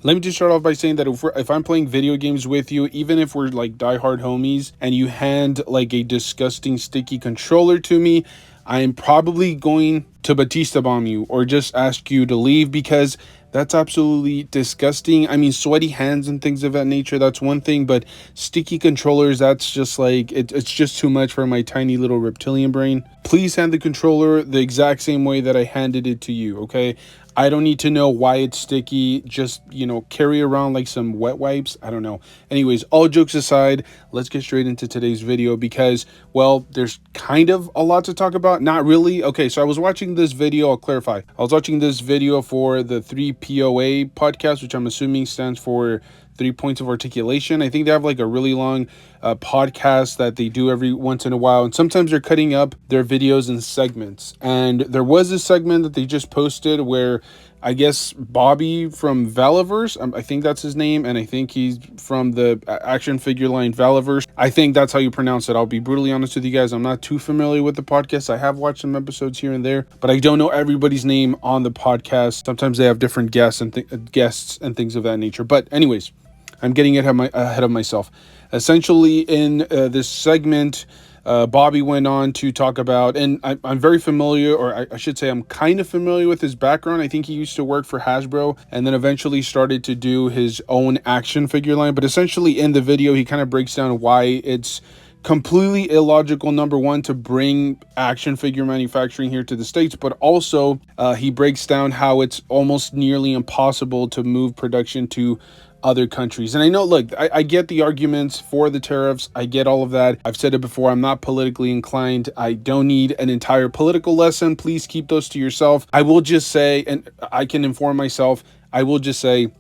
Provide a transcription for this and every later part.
Let me just start off by saying that if I'm playing video games with you, even if we're like diehard homies, and you hand like a disgusting sticky controller to me, I am probably going to Batista bomb you or just ask you to leave, because that's absolutely disgusting. I mean, sweaty hands and things of that nature, that's one thing, but sticky controllers, that's just like, it's just too much for my tiny little reptilian brain. Please hand the controller the exact same way that I handed it to you, okay? I don't need to know why it's sticky. Just, carry around like some wet wipes. I don't know. Anyways, all jokes aside, let's get straight into today's video because, well, there's kind of a lot to talk about. Not really. Okay, so I was watching this video. I'll clarify. I was watching this video for the 3POA podcast, which I'm assuming stands for 3 points of articulation. I think they have like a really long podcast that they do every once in a while, and sometimes they're cutting up their videos in segments. And there was a segment that they just posted where I guess Bobby from Valaverse, I think that's his name, and I think he's from the action figure line Valaverse. I think that's how you pronounce it. I'll be brutally honest with you guys. I'm not too familiar with the podcast. I have watched some episodes here and there, but I don't know everybody's name on the podcast. Sometimes they have different guests and things of that nature. But anyways, I'm getting ahead of myself. Essentially, in this segment, Bobby went on to talk about, and I'm very familiar, or I should say I'm kind of familiar with his background. I think he used to work for Hasbro and then eventually started to do his own action figure line. But essentially in the video, he kind of breaks down why it's completely illogical, number one, to bring action figure manufacturing here to the States, but also he breaks down how it's almost nearly impossible to move production to other countries. And I know, look, I get the arguments for the tariffs. I get all of that. I've said it before. I'm not politically inclined. I don't need an entire political lesson. Please keep those to yourself. I will just say, and I can inform myself, I will just say,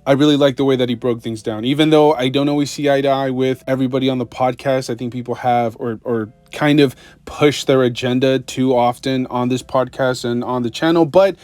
I really like the way that he broke things down. Even though I don't always see eye to eye with everybody on the podcast, I think people have or kind of push their agenda too often on this podcast and on the channel. But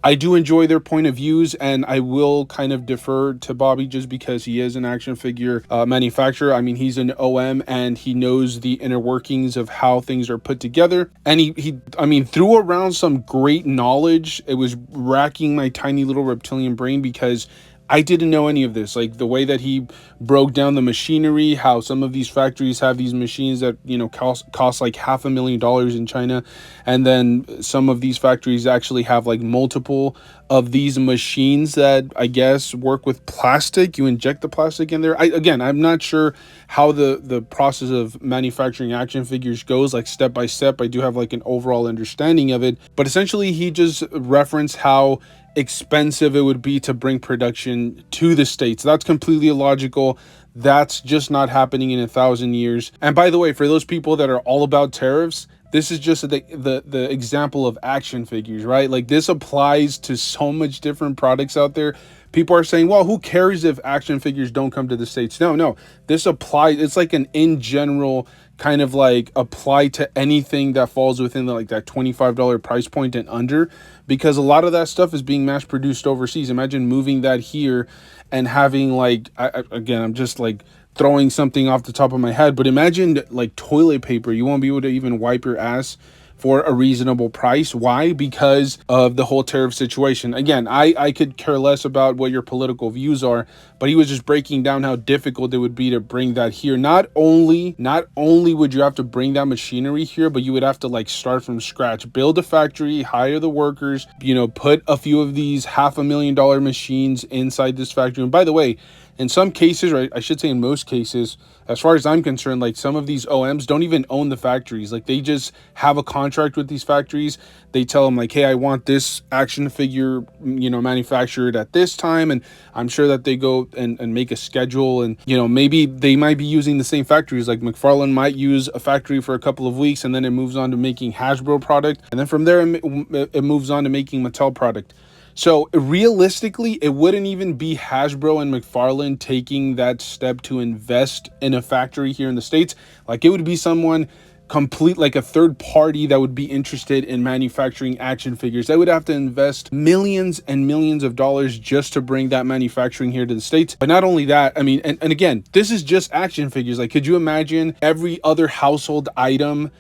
I do enjoy their point of views, and I will kind of defer to Bobby just because he is an action figure manufacturer. I mean, he's an OM and he knows the inner workings of how things are put together. And he threw around some great knowledge. It was racking my tiny little reptilian brain because I didn't know any of this. Like the way that he broke down the machinery, how some of these factories have these machines that, cost like $500,000 in China. And then some of these factories actually have like multiple of these machines that I guess work with plastic. You inject the plastic in there. I'm not sure how the process of manufacturing action figures goes, like step by step. I do have like an overall understanding of it, but essentially he just referenced how expensive it would be to bring production to the States. That's completely illogical. That's just not happening in 1,000 years. And by the way, for those people that are all about tariffs, this is just the example of action figures, right? Like this applies to so much different products out there. People are saying, well, who cares if action figures don't come to the States? No, this applies. It's like an in general kind of like apply to anything that falls within like that $25 price point and under, because a lot of that stuff is being mass produced overseas. Imagine moving that here and having like, I'm just like throwing something off the top of my head, but imagine like toilet paper. You won't be able to even wipe your ass for a reasonable price. Why? Because of the whole tariff situation. Again, I could care less about what your political views are, but he was just breaking down how difficult it would be to bring that here. Not only would you have to bring that machinery here, but you would have to like start from scratch, build a factory, hire the workers, put a few of these $500,000 machines inside this factory. And by the way, in some cases, or I should say in most cases, as far as I'm concerned, like some of these OMs don't even own the factories. Like they just have a contract with these factories. They tell them like, hey, I want this action figure, manufactured at this time. And I'm sure that they go and make a schedule, and, maybe they might be using the same factories. Like McFarlane might use a factory for a couple of weeks, and then it moves on to making Hasbro product. And then from there, it moves on to making Mattel product. So realistically, it wouldn't even be Hasbro and McFarlane taking that step to invest in a factory here in the States. Like it would be someone complete, like a third party that would be interested in manufacturing action figures. They would have to invest millions and millions of dollars just to bring that manufacturing here to the States. But not only that, I mean, and again, this is just action figures. Like, could you imagine every other household item,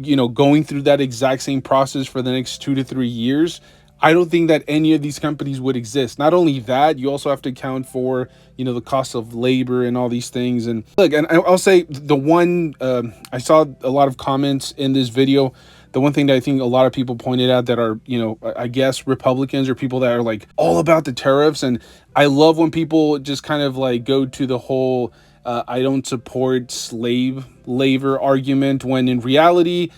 going through that exact same process for the next 2 to 3 years? I don't think that any of these companies would exist. Not only that, you also have to account for, the cost of labor and all these things. And look, and I'll say the one, I saw a lot of comments in this video. The one thing that I think a lot of people pointed out that are, I guess Republicans or people that are like all about the tariffs. And I love when people just kind of like go to the whole, I don't support slave labor argument, when in reality,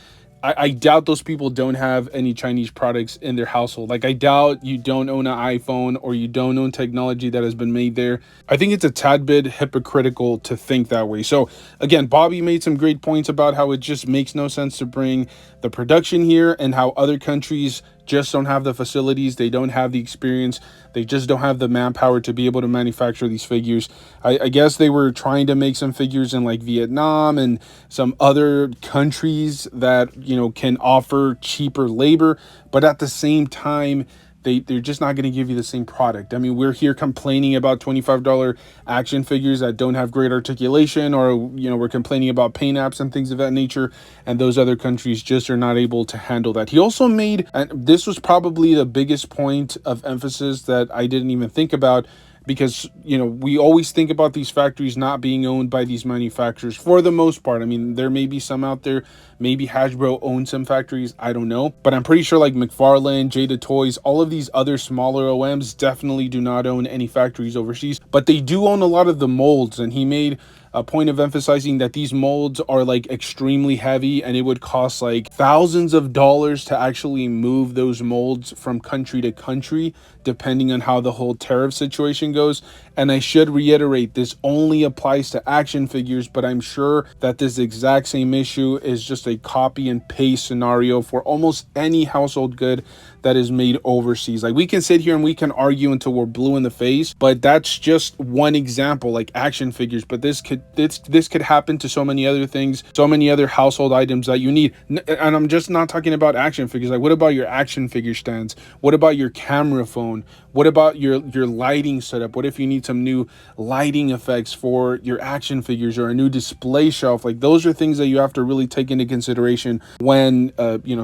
I doubt those people don't have any Chinese products in their household. Like, I doubt you don't own an iPhone or you don't own technology that has been made there. I think it's a tad bit hypocritical to think that way. So again, Bobby made some great points about how it just makes no sense to bring the production here, and how other countries just don't have the facilities, they don't have the experience, they just don't have the manpower to be able to manufacture these figures. I guess they were trying to make some figures in like Vietnam and some other countries that, can offer cheaper labor, but at the same time, they're just not going to give you the same product. I mean, we're here complaining about $25 action figures that don't have great articulation, or, we're complaining about paint apps and things of that nature. And those other countries just are not able to handle that. He also made, and this was probably the biggest point of emphasis that I didn't even think about, because we always think about these factories not being owned by these manufacturers for the most part. I mean, there may be some out there, maybe Hasbro owns some factories, I don't know, but I'm pretty sure like McFarlane, Jada Toys, all of these other smaller OMs definitely do not own any factories overseas, but they do own a lot of the molds. And he made a point of emphasizing that these molds are like extremely heavy, and it would cost like thousands of dollars to actually move those molds from country to country, depending on how the whole tariff situation goes. And I should reiterate, this only applies to action figures, but I'm sure that this exact same issue is just a copy and paste scenario for almost any household good that is made overseas. Like, we can sit here and we can argue until we're blue in the face, but that's just one example, like action figures. But this could happen to so many other things, so many other household items that you need. And I'm just not talking about action figures. Like, what about your action figure stands? What about your camera phone? What about your lighting setup? What if you need some new lighting effects for your action figures, or a new display shelf? Like, those are things that you have to really take into consideration when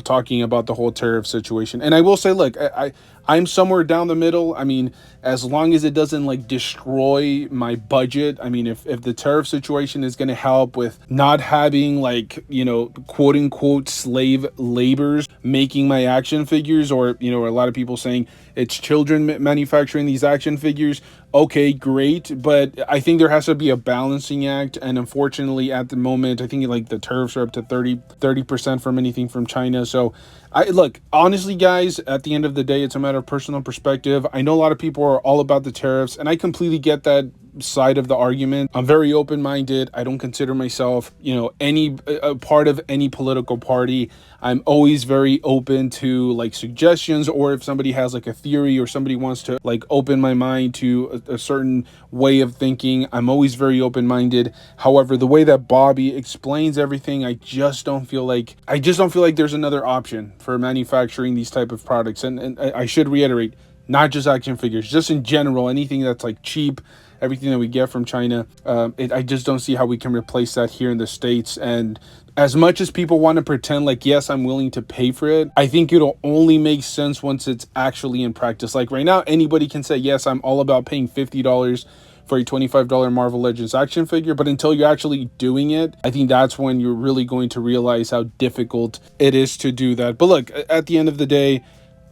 talking about the whole tariff situation. And I will say, look, I'm somewhere down the middle. I mean, as long as it doesn't like destroy my budget. I mean, if the tariff situation is going to help with not having like, quote unquote slave laborers making my action figures, or, a lot of people saying it's children manufacturing these action figures. Okay, great. But I think there has to be a balancing act. And unfortunately, at the moment, I think like the tariffs are up to 30% from anything from China. So look, honestly, guys, at the end of the day, it's a matter of personal perspective. I know a lot of people are all about the tariffs, and I completely get that side of the argument. I'm very open-minded. I don't consider myself, any a part of any political party. I'm always very open to like suggestions, or if somebody has like a theory, or somebody wants to like open my mind to a certain way of thinking, I'm always very open-minded. However, the way that Bobby explains everything, I just don't feel like there's another option for manufacturing these type of products. And I should reiterate, not just action figures, just in general, anything that's like cheap, everything that we get from China. I just don't see how we can replace that here in the States. And as much as people want to pretend like, yes, I'm willing to pay for it, I think it'll only make sense once it's actually in practice. Like right now, anybody can say, yes, I'm all about paying $50 for a $25 Marvel Legends action figure. But until you're actually doing it, I think that's when you're really going to realize how difficult it is to do that. But look, at the end of the day,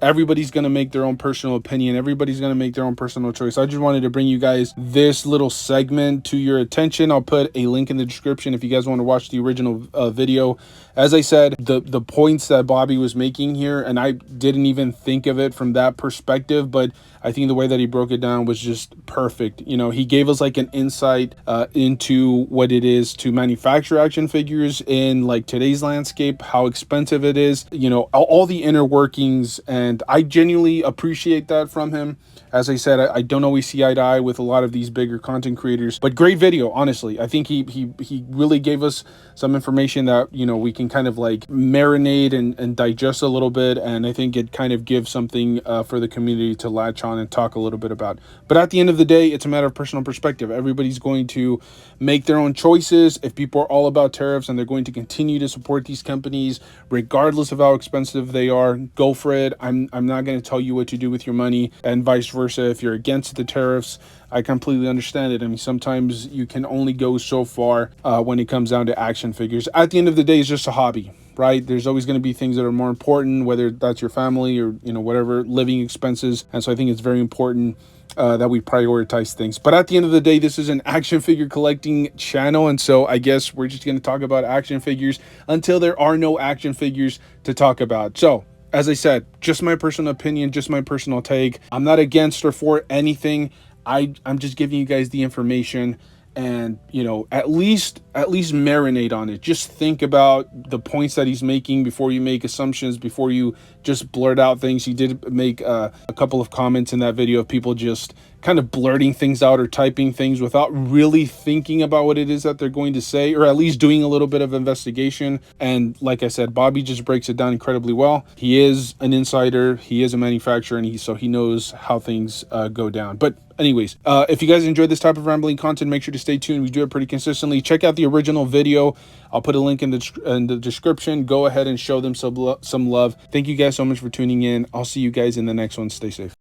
everybody's going to make their own personal opinion. Everybody's going to make their own personal choice. I just wanted to bring you guys this little segment to your attention. I'll put a link in the description if you guys want to watch the original video. As I said, the points that Bobby was making here, and I didn't even think of it from that perspective, but I think the way that he broke it down was just perfect. He gave us like an insight into what it is to manufacture action figures in like today's landscape, how expensive it is, all the inner workings. And I genuinely appreciate that from him. As I said, I don't always see eye to eye with a lot of these bigger content creators, but great video, honestly. I think he really gave us some information that, we can kind of like marinate and digest a little bit. And I think it kind of gives something for the community to latch on and talk a little bit about. But at the end of the day, it's a matter of personal perspective. Everybody's going to make their own choices. If people are all about tariffs and they're going to continue to support these companies, regardless of how expensive they are, go for it. I'm I'm not going to tell you what to do with your money, and vice versa. If you're against the tariffs, I completely understand it. I mean, sometimes you can only go so far when it comes down to action figures. At the end of the day, it's just a hobby, right? There's always going to be things that are more important, whether that's your family or, you know, whatever, living expenses. And so I think it's very important that we prioritize things. But at the end of the day, this is an action figure collecting channel. And so I guess we're just going to talk about action figures until there are no action figures to talk about. So, as I said, just my personal opinion, just my personal take. I'm not against or for anything. I'm just giving you guys the information, and, you know, at least marinate on it. Just think about the points that he's making before you make assumptions, before you just blurt out things. He did make a couple of comments in that video of people just kind of blurting things out or typing things without really thinking about what it is that they're going to say, or at least doing a little bit of investigation. And like I said, Bobby just breaks it down incredibly well. He is an insider, he is a manufacturer, and he knows how things go down. But anyways, if you guys enjoyed this type of rambling content, make sure to stay tuned. We do it pretty consistently. Check out the original video. I'll put a link in the description. Go ahead and show them some love. Thank you guys so much for tuning in. I'll see you guys in the next one. Stay safe.